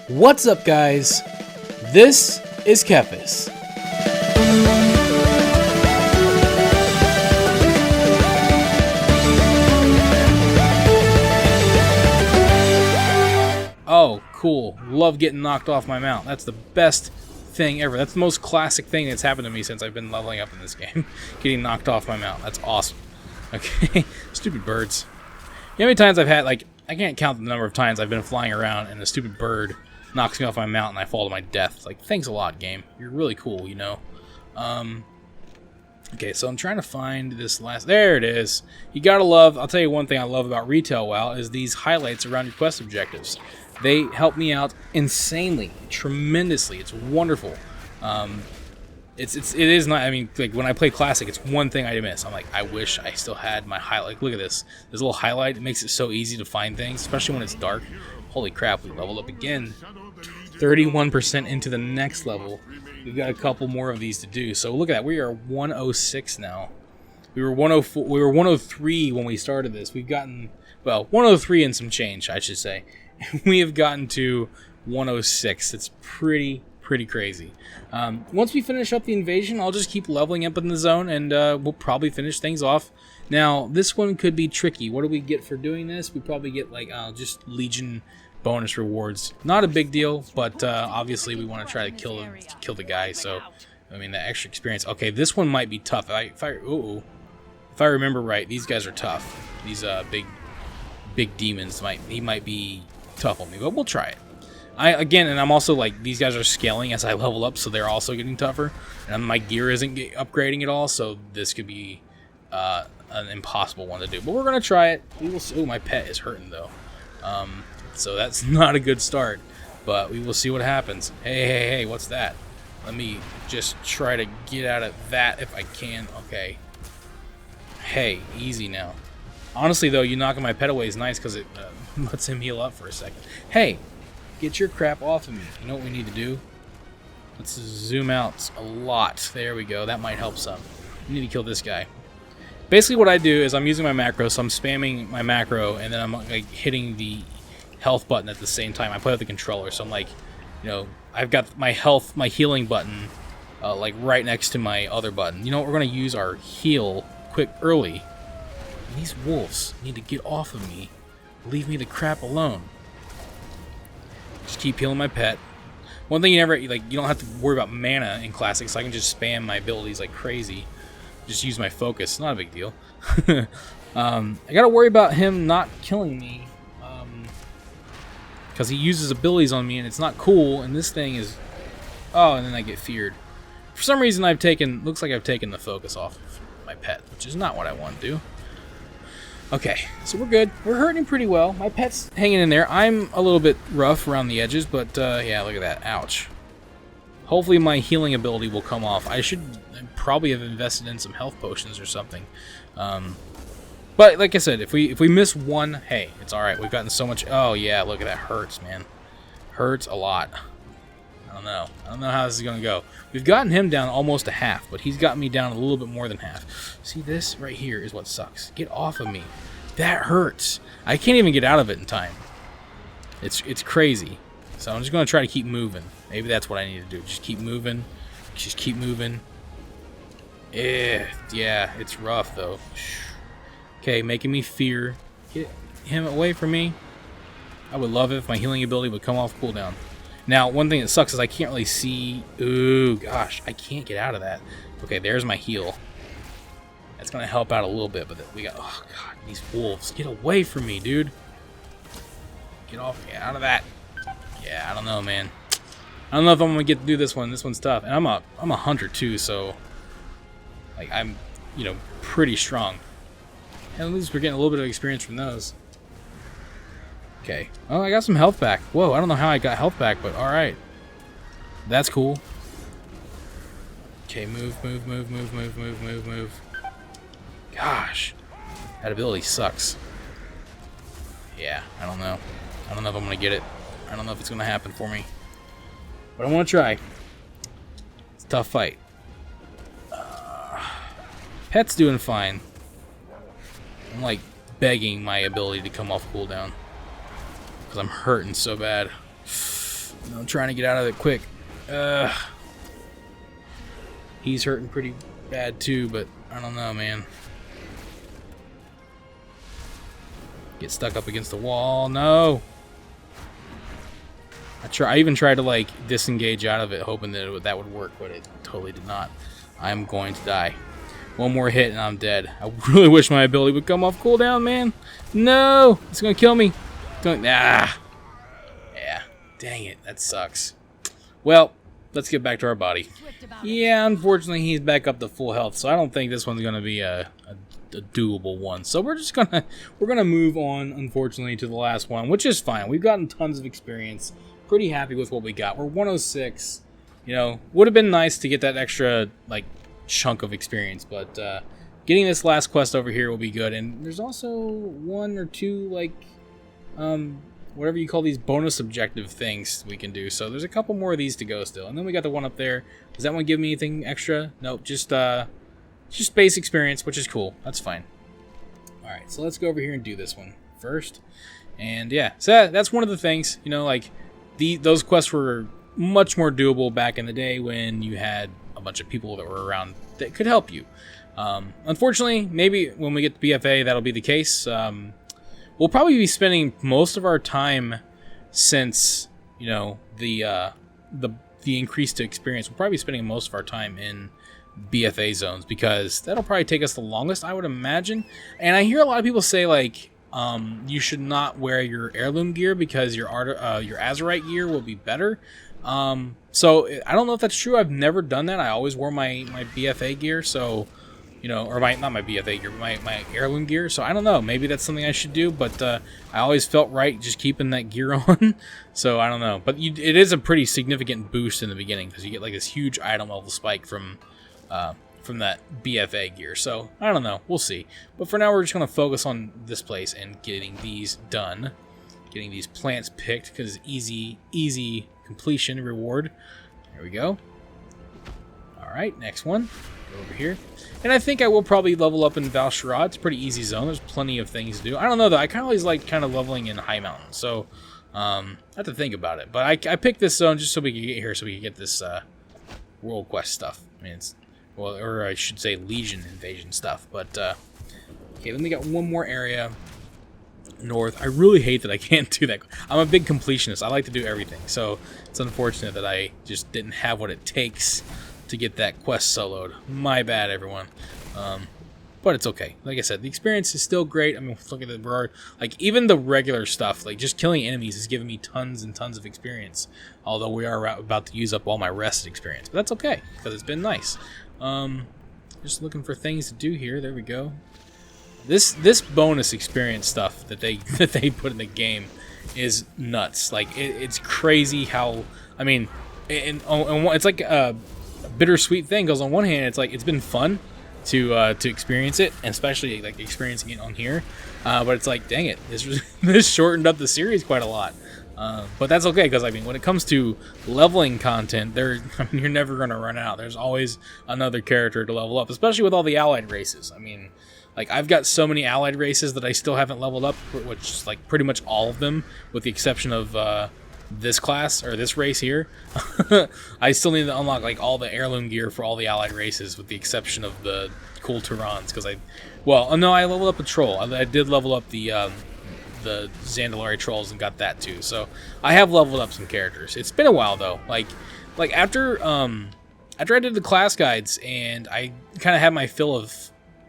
What's up, guys? This is Kephas. Oh, cool. Love getting knocked off my mount. That's the best thing ever. That's the most classic thing that's happened to me since I've been leveling up in this game. Getting knocked off my mount. That's awesome. Okay. Stupid birds. You know how many times I've had, like, I can't count the number of times I've been flying around and a stupid bird knocks me off my mount and I fall to my death. It's like, thanks a lot, game. You're really cool, you know? Okay, so I'm trying to find this last... There it is. You gotta love... I'll tell you one thing I love about retail WoW is these highlights around your quest objectives. They help me out insanely, tremendously. It's wonderful. It is not... I mean, like, when I play Classic, it's one thing I miss. I'm like, I wish I still had my highlight. Like, look at this. This little highlight, it makes it so easy to find things, especially when it's dark. Holy crap, we leveled up again. 31% into the next level. We've got a couple more of these to do. So look at that. We are 106 now. We were 104. We were 103 when we started this. We've gotten, well, 103 and some change, I should say. We have gotten to 106. It's pretty crazy. Once we finish up the invasion, I'll just keep leveling up in the zone, and we'll probably finish things off. Now, this one could be tricky. What do we get for doing this? We probably get, like, just Legion bonus rewards. Not a big deal, but obviously we want to try to kill the guy, so, I mean, the extra experience. Okay, this one might be tough. If I remember right, these guys are tough. These big demons might be tough on me, but we'll try it. And I'm also, like, these guys are scaling as I level up, so they're also getting tougher. And my gear isn't upgrading at all, so this could be an impossible one to do. But we're going to try it. We will see. Oh, my pet is hurting, though. So that's not a good start. But we will see what happens. Hey, what's that? Let me just try to get out of that if I can. Okay. Hey, easy now. Honestly, though, you knocking my pet away is nice because it lets him heal up for a second. Hey! Get your crap off of me. You know what we need to do? Let's zoom out a lot. There we go. That might help some. We need to kill this guy. Basically what I do is I'm using my macro, so I'm spamming my macro, and then I'm like hitting the health button at the same time. I play with the controller, so I'm like, you know, I've got my healing button like right next to my other button. You know what? We're going to use our heal quick early. And these wolves need to get off of me. Leave me the crap alone. Just keep healing my pet. One thing you don't have to worry about mana in Classic, so I can just spam my abilities like crazy. Just use my focus. It's not a big deal. I gotta worry about him not killing me. Because he uses abilities on me and it's not cool, and this thing is... Oh, and then I get feared. For some reason looks like I've taken the focus off of my pet, which is not what I want to do. Okay, so we're good. We're hurting pretty well. My pet's hanging in there. I'm a little bit rough around the edges, but yeah, look at that. Ouch. Hopefully my healing ability will come off. I should probably have invested in some health potions or something. But like I said, if we miss one, hey, it's alright. We've gotten so much... Oh, yeah, look at that. Hurts, man. Hurts a lot. I don't know. I don't know how this is going to go. We've gotten him down almost a half, but he's got me down a little bit more than half. See, this right here is what sucks. Get off of me. That hurts. I can't even get out of it in time. It's crazy. So I'm just going to try to keep moving. Maybe that's what I need to do. Just keep moving. Just keep moving. Yeah, it's rough, though. Okay, making me fear. Get him away from me. I would love it if my healing ability would come off cooldown. Now, one thing that sucks is I can't really see... Ooh, gosh, I can't get out of that. Okay, there's my heal. That's going to help out a little bit, but we got... Oh, God, these wolves. Get away from me, dude. Get out of that. Yeah, I don't know, man. I don't know if I'm going to get to do this one. This one's tough. And I'm a hunter, too, so... Like, I'm, you know, pretty strong. And at least we're getting a little bit of experience from those. Okay. Oh, I got some health back. Whoa, I don't know how I got health back, but alright. That's cool. Okay, move. Gosh. That ability sucks. Yeah, I don't know. I don't know if I'm going to get it. I don't know if it's going to happen for me. But I want to try. It's a tough fight. Pet's doing fine. I'm like begging my ability to come off cooldown. Because I'm hurting so bad. I'm trying to get out of it quick. He's hurting pretty bad too, but I don't know, man. Get stuck up against the wall. No. I even tried to like disengage out of it, hoping that that would work, but it totally did not. I'm going to die. One more hit and I'm dead. I really wish my ability would come off cooldown, man. No, it's gonna kill me. Yeah. Dang it, that sucks. Well, let's get back to our body. Yeah, unfortunately, he's back up to full health, so I don't think this one's gonna be a doable one. So we're gonna move on, unfortunately, to the last one, which is fine. We've gotten tons of experience. Pretty happy with what we got. We're 106. You know, would have been nice to get that extra like chunk of experience, but getting this last quest over here will be good. And there's also one or two like whatever you call these bonus objective things we can do. So there's a couple more of these to go still. And then we got the one up there. Does that one give me anything extra? Nope, just base experience, which is cool. That's fine. Alright, so let's go over here and do this one first. And yeah, so that's one of the things, you know, like those quests were much more doable back in the day when you had a bunch of people that were around that could help you. Unfortunately, maybe when we get to BFA, that'll be the case. We'll probably be spending most of our time, since you know the increase to experience. We'll probably be spending most of our time in BFA zones because that'll probably take us the longest, I would imagine. And I hear a lot of people say like you should not wear your heirloom gear because your Azurite gear will be better. So I don't know if that's true. I've never done that. I always wore my BFA gear, so you know, or not my BFA gear, but my heirloom gear. So I don't know. Maybe that's something I should do, but I always felt right just keeping that gear on. So I don't know. But it is a pretty significant boost in the beginning because you get like this huge item level spike from that BFA gear. So I don't know. We'll see. But for now, we're just going to focus on this place and getting these done. Getting these plants picked because easy completion reward. There we go. Alright, next one. Go over here. And I think I will probably level up in Val'sharah. It's a pretty easy zone. There's plenty of things to do. I don't know though. I kind of always like leveling in High Mountain. So I have to think about it. But I picked this zone just so we can get here, so we can get this world quest stuff. I mean, it's, well, or I should say Legion invasion stuff. But okay, then we got one more area north. I really hate that I can't do that. I'm a big completionist. I like to do everything. So it's unfortunate that I just didn't have what it takes to get that quest soloed. My bad, everyone. But it's okay. Like I said, the experience is still great. I mean, look at the like even the regular stuff, like just killing enemies, is giving me tons and tons of experience. Although we are about to use up all my rested experience, but that's okay because it's been nice. Just looking for things to do here. There we go. This bonus experience stuff that they put in the game is nuts. Like it's crazy how, I mean, it's like a bittersweet thing, because on one hand it's like it's been fun to experience it, and especially like experiencing it on here, but it's like, dang it, this shortened up the series quite a lot. But that's okay, because I mean, when it comes to leveling content, you're never going to run out. There's always another character to level up, especially with all the allied races. I mean, like I've got so many allied races that I still haven't leveled up, which is like pretty much all of them, with the exception of this class or this race here. I still need to unlock like all the heirloom gear for all the allied races, with the exception of the cool Turans. Because I leveled up a troll. I did level up the Zandalari trolls and got that too. So I have leveled up some characters. It's been a while though. Like after I did the class guides and I kind of had my fill of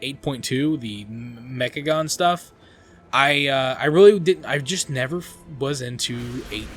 8.2, the Mechagon stuff. I really didn't. I just never was into 8.3.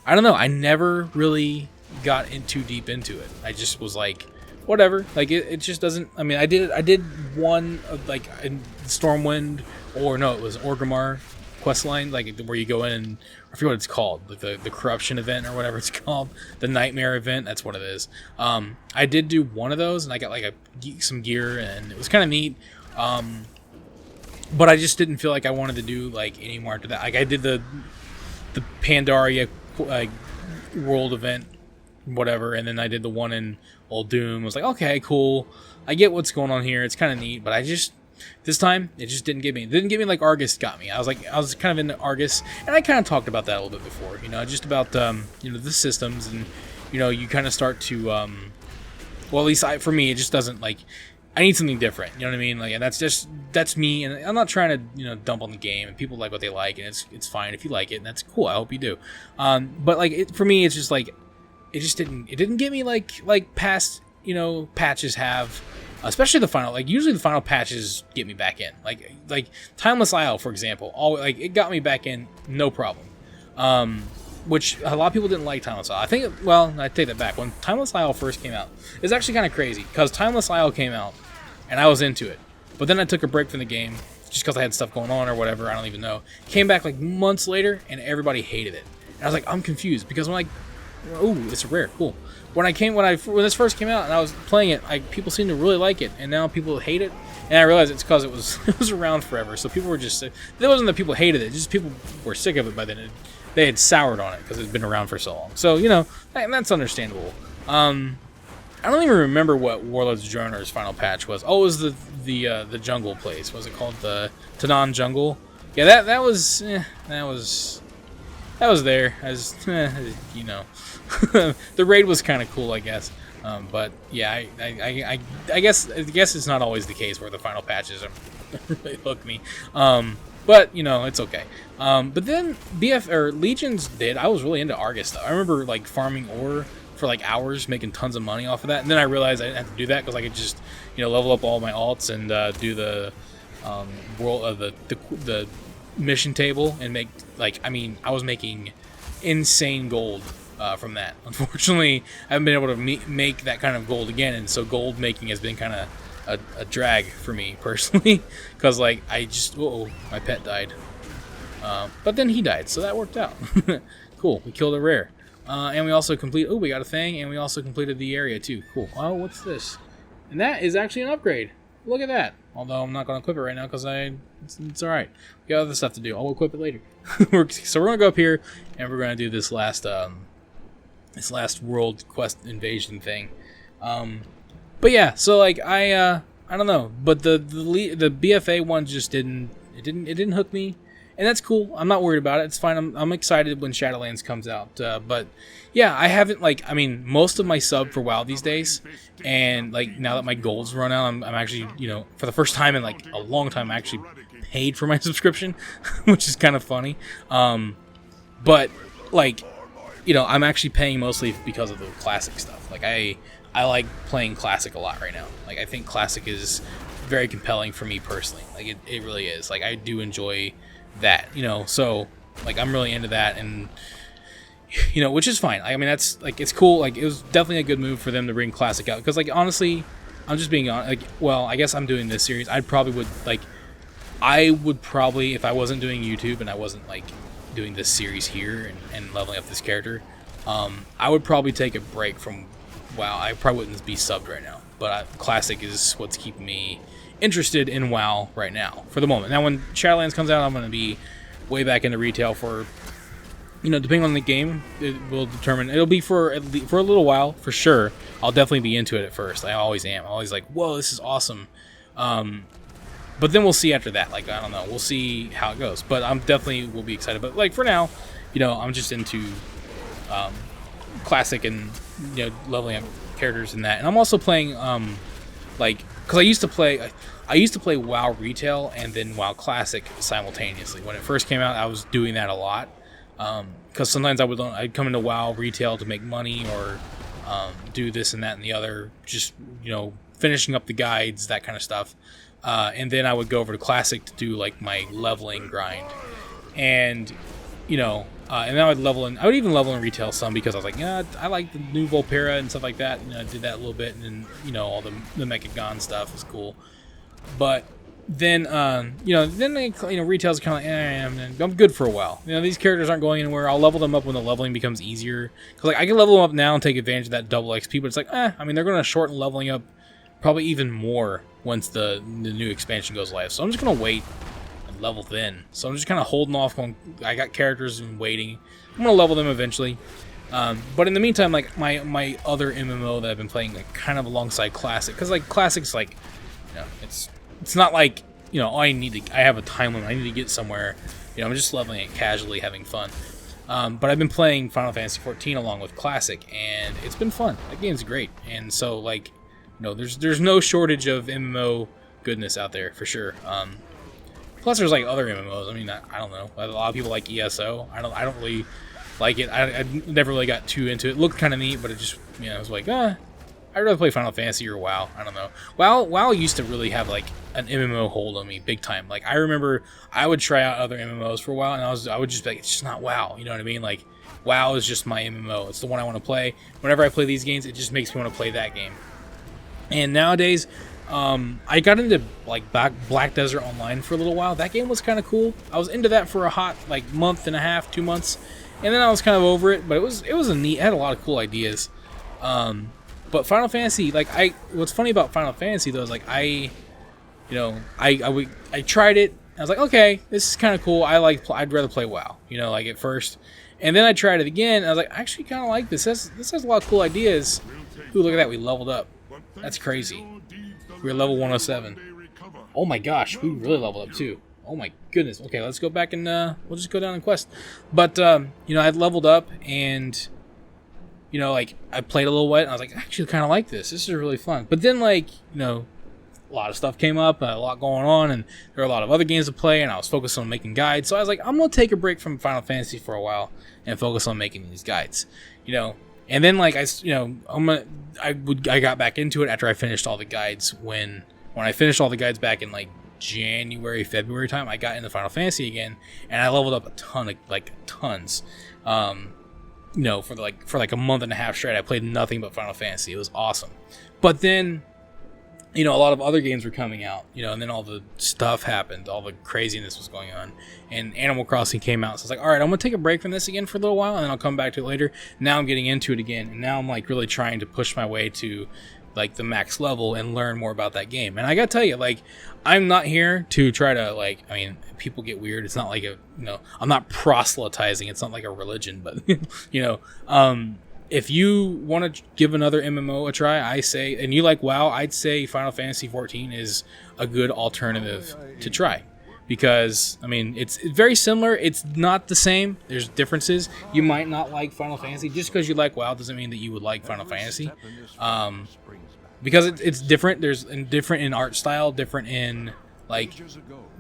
I don't know. I never really got too deep into it. I just was like, whatever. Like it just doesn't. I mean, I did one like in Stormwind, or no, it was Orgrimmar questline, like where you go in and I forget what it's called, like the corruption event or whatever it's called, the nightmare event. That's what it is. I did do one of those and I got like some gear and it was kind of neat. But I just didn't feel like I wanted to do like any more after that. Like I did the Pandaria world event, whatever, and then I did the one in Old Doom. I was like, okay, cool. I get what's going on here. It's kind of neat, but I just This time, it just didn't get me. It didn't get me like Argus got me. I was kind of into Argus, and I kind of talked about that a little bit before. You know, just about you know, the systems, and you know, you kind of start to well, at least for me, it just doesn't like. I need something different. You know what I mean? Like, and that's me. And I'm not trying to, you know, dump on the game. And people like what they like, and it's fine if you like it, and that's cool. I hope you do. But like for me, it's just like it didn't get me like past, you know, patches have. Especially the final, like usually the final patches get me back in. Like Timeless Isle, for example, like it got me back in, no problem. Which a lot of people didn't like Timeless Isle. I think, well, I take that back. When Timeless Isle first came out, it's actually kind of crazy because Timeless Isle came out, and I was into it. But then I took a break from the game just because I had stuff going on or whatever. I don't even know. Came back like months later, and everybody hated it. And I was like, I'm confused because when it's rare, cool. When this first came out and I was playing it, people seemed to really like it, and now people hate it. And I realized it's because it was around forever, so people were just. It wasn't that people hated it; just people were sick of it by then. They had soured on it because it's been around for so long. So you know that's understandable. I don't even remember what Warlords of Draenor's final patch was. Oh, it was the jungle place. Was it called the Tanan Jungle? Yeah, that was there as you know. The raid was kind of cool, I guess. But yeah, I guess it's not always the case where the final patches really hook me. But you know, it's okay. But then Legions did. I was really into Argus though. I remember like farming ore for like hours, making tons of money off of that. And then I realized I didn't have to do that because I could just, you know, level up all my alts and do the the mission table and make like, I mean, I was making insane gold from that. Unfortunately, I haven't been able to make that kind of gold again, and so gold making has been kind of a drag for me personally, because like my pet died, but then he died, so that worked out. Cool, we killed a rare, and we also we got a thing, and we also completed the area too. Cool. Oh, what's this? And that is actually an upgrade. Look at that. Although I'm not going to equip it right now because it's all right. We got other stuff to do. I'll equip it later. So we're going to go up here, and we're going to do this last world quest invasion thing. But yeah, so like I don't know, but the BFA one just didn't hook me, and that's cool. I'm not worried about it. It's fine. I'm excited when Shadowlands comes out. But yeah, I haven't most of my sub for WoW these days, and like now that my gold's run out, I'm actually, you know, for the first time in like a long time, I actually paid for my subscription, which is kind of funny. But like, you know, I'm actually paying mostly because of the classic stuff. Like I like playing classic a lot right now. Like I think classic is very compelling for me personally. Like it really is. Like I do enjoy that, you know. So like I'm really into that, and you know, which is fine. I mean, that's like, it's cool. Like it was definitely a good move for them to bring classic out, because like honestly, I'm just being honest. Like, well, I guess I'm doing this series. I would probably, if I wasn't doing YouTube and I wasn't like doing this series here and leveling up this character, I would probably take a break from WoW. I probably wouldn't be subbed right now, but classic is what's keeping me interested in WoW right now for the moment. Now when Shadowlands comes out, I'm going to be way back into retail for, you know, depending on the game, it will determine. It'll be for a little while for sure. I'll definitely be into it at first. I always am. I'm always like, whoa, this is awesome. But then we'll see after that. Like, I don't know. We'll see how it goes. But I'm definitely will be excited. But like for now, you know, I'm just into classic and, you know, leveling up characters in that. And I'm also playing because I used to play WoW retail and then WoW classic simultaneously. When it first came out, I was doing that a lot. Because sometimes I'd come into WoW retail to make money or do this and that and the other, just, you know, finishing up the guides, that kind of stuff. And then I would go over to Classic to do like my leveling grind, and you know, and then I would even level in retail some, because I was like, yeah, I like the new Volpera and stuff like that. You know, I did that a little bit, and then, you know, all the Mechagon stuff is cool. But then you know, retail's kind of like, I'm good for a while. You know, these characters aren't going anywhere. I'll level them up when the leveling becomes easier, because like I can level them up now and take advantage of that double XP. But it's like, I mean, they're going to shorten leveling up probably even more once the new expansion goes live. So I'm just going to wait and level then. So I'm just kind of holding off on, I got characters and waiting. I'm going to level them eventually. But in the meantime, like my other MMO that I've been playing, like kind of alongside Classic, because like Classic's like, you know, it's it's not like, you know, I have a time limit, I need to get somewhere. You know, I'm just leveling it casually, having fun. But I've been playing Final Fantasy 14 along with Classic, and it's been fun. That game's great. And so, like, you know, there's no shortage of MMO goodness out there, for sure. Plus, there's, like, other MMOs. I mean, I don't know. A lot of people like ESO. I don't really like it. I never really got too into it. It looked kind of neat, but it just, you know, I was like, I'd rather play Final Fantasy or WoW. I don't know. WoW used to really have, like, an MMO hold on me big time. Like, I remember I would try out other MMOs for a while, and I would just be like, it's just not WoW. You know what I mean? Like, WoW is just my MMO. It's the one I want to play. Whenever I play these games, it just makes me want to play that game. And nowadays, I got into, like, Black Desert Online for a little while. That game was kind of cool. I was into that for a hot, like, month and a half, 2 months, and then I was kind of over it. But it was a neat. It had a lot of cool ideas. But Final Fantasy, like, what's funny about Final Fantasy though is, like, I tried it. I was like, okay, this is kind of cool. I'd rather play WoW, you know, like, at first, and then I tried it again. And I was like, I actually kind of like this. This has a lot of cool ideas. Ooh, look at that, we leveled up. That's crazy. We're level 107. Oh my gosh, we really leveled up too. Oh my goodness. Okay, let's go back and we'll just go down and quest. But you know, I'd leveled up, and you know, like, I played a little bit, and I was like, I actually kind of like this. This is really fun. But then, like, you know, a lot of stuff came up, a lot going on, and there were a lot of other games to play, and I was focused on making guides. So I was like, I'm gonna take a break from Final Fantasy for a while and focus on making these guides, you know. And then, like, I got back into it after I finished all the guides. When I finished all the guides back in, like, January, February time, I got into Final Fantasy again, and I leveled up a ton, tons. You know, for like a month and a half straight, I played nothing but Final Fantasy. It was awesome. But then, you know, a lot of other games were coming out, you know, and then all the stuff happened, all the craziness was going on, and Animal Crossing came out. So I was like, all right, I'm gonna take a break from this again for a little while, and then I'll come back to it later. Now I'm getting into it again, and now I'm, like, really trying to push my way to, like, the max level and learn more about that game. And I gotta tell you, like, I'm not here to try to, like, I mean, people get weird. It's not like a, you know, I'm not proselytizing. It's not like a religion, but, you know, if you want to give another MMO a try, I say, and you like WoW, I'd say Final Fantasy 14 is a good alternative to try. Because, I mean, it's very similar. It's not the same. There's differences. You might not like Final Fantasy. Just because you like WoW doesn't mean that you would like Final Fantasy. Because it's different. There's different in art style, different in, like,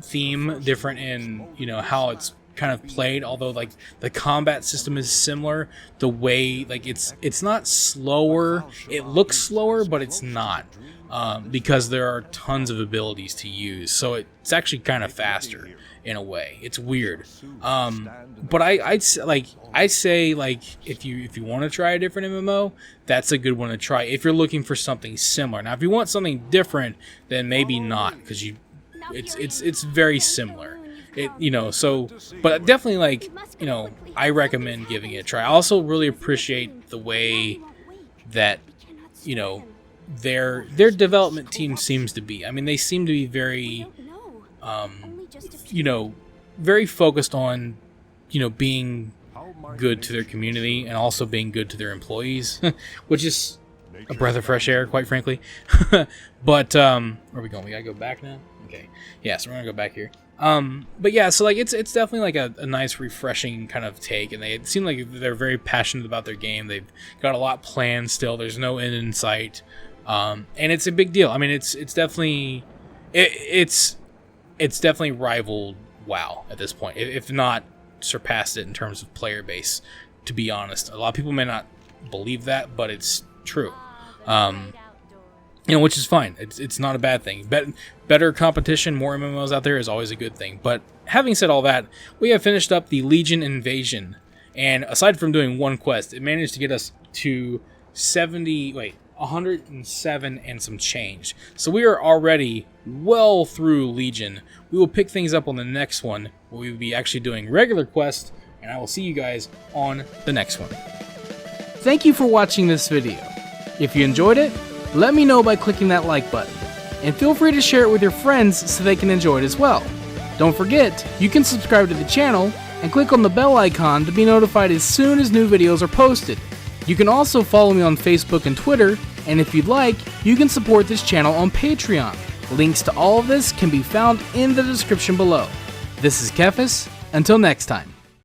theme, different in, you know, how it's kind of played. Although, like, the combat system is similar. The way, like, it's not slower. It looks slower, but it's not. Because there are tons of abilities to use, so it's actually kind of faster in a way. It's weird, but I'd say like if you want to try a different MMO, that's a good one to try if you're looking for something similar. Now, if you want something different, then maybe not, because it's very similar. You know, so, but definitely, like, you know, I recommend giving it a try. I also really appreciate the way that, you know, their development team seems to be. I mean, they seem to be very, you know, very focused on, you know, being good to their community and also being good to their employees, which is a breath of fresh air, quite frankly. But where are we going? We gotta go back now. Okay, yeah, so we're gonna go back here. But yeah, so, like, it's definitely like a nice, refreshing kind of take, and they seem like they're very passionate about their game. They've got a lot planned still. There's no end in sight. And it's a big deal. I mean, it's definitely rivaled WoW at this point, if not surpassed it in terms of player base. To be honest, a lot of people may not believe that, but it's true. You know, which is fine. It's not a bad thing. Better competition, more MMOs out there is always a good thing. But having said all that, we have finished up the Legion Invasion, and aside from doing one quest, it managed to get us to 107 and some change. So we are already well through Legion. We will pick things up on the next one, where we will be actually doing regular quests, and I will see you guys on the next one. Thank you for watching this video. If you enjoyed it, let me know by clicking that like button, and feel free to share it with your friends so they can enjoy it as well. Don't forget, you can subscribe to the channel and click on the bell icon to be notified as soon as new videos are posted. You can also follow me on Facebook and Twitter, and if you'd like, you can support this channel on Patreon. Links to all of this can be found in the description below. This is Kephas. Until next time.